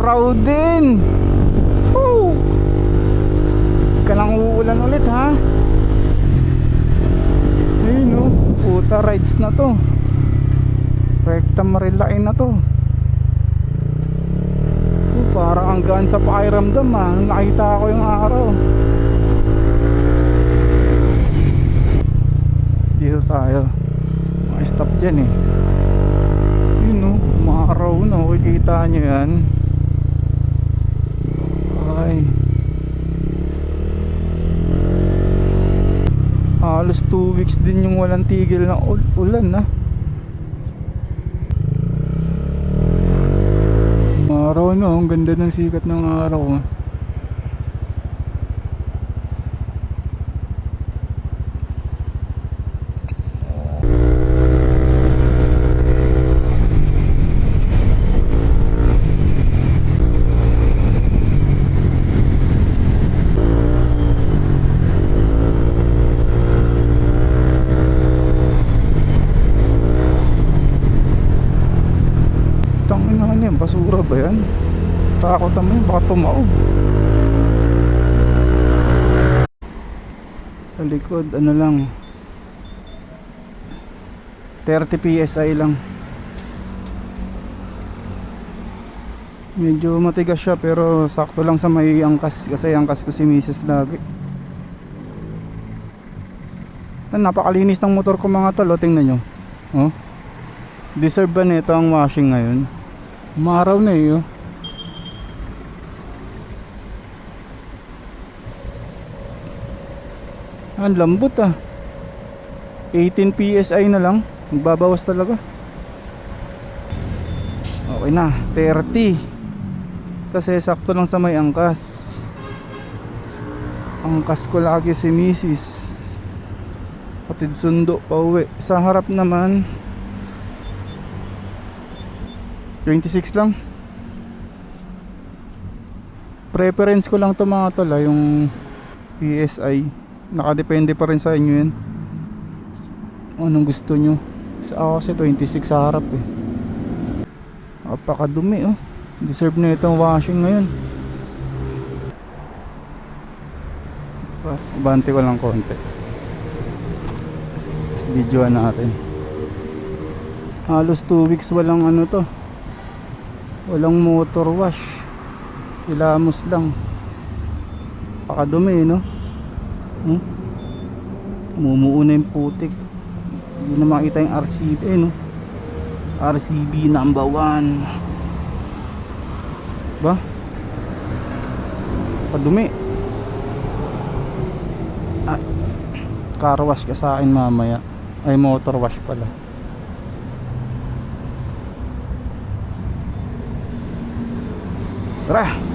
Araw din. Woo! Ka nang uulan ulit ha. Ayun no, puta rides na to. Recta Marilain na to. Parang ang gaan sa pakiramdam ha. Nakita ko yung araw. Dito tayo. Stop dyan eh. Yun no, maaraw no. Kikita nyo yan. Ay, halos 2 weeks din yung walang tigil na ulan na. Araw no, ang ganda ng sikat ng araw. Basura ba yan? Takot naman yun, baka tumaob. Sa likod, ano lang 30 PSI lang. Medyo matigas siya pero sakto lang sa may angkas. Kasi angkas ko si Mrs. lagi. Napakalinis ng motor ko mga tol, tingnan nyo. Oh? Deserve ba nito ang washing ngayon? Umaraw na eh oh. Ang lambot ah. 18 PSI na lang. Magbabawas talaga. Okay na, 30. Kasi sakto lang sa may angkas. Angkas ko lagi si Mrs. Patid sundo pa uwi. Sa harap naman 26 lang. Preference ko lang to mga tol yung PSI. Nakadepende pa rin sa inyo yan. Anong gusto nyo? Sa ako kasi 26 sa harap eh. Napakadumi oh. Deserve na itong washing ngayon. Bante ko lang konti. Videoan natin. Halos 2 weeks walang ano to. Walang motor wash. Ilamos lang. Pakadumi no. Mumuo na yung putik. Hindi na makita yung RCB no. RCB number 1. Ba? Padumi. Ay, car wash ka sa akin mamaya. Ay motor wash pala. Tara!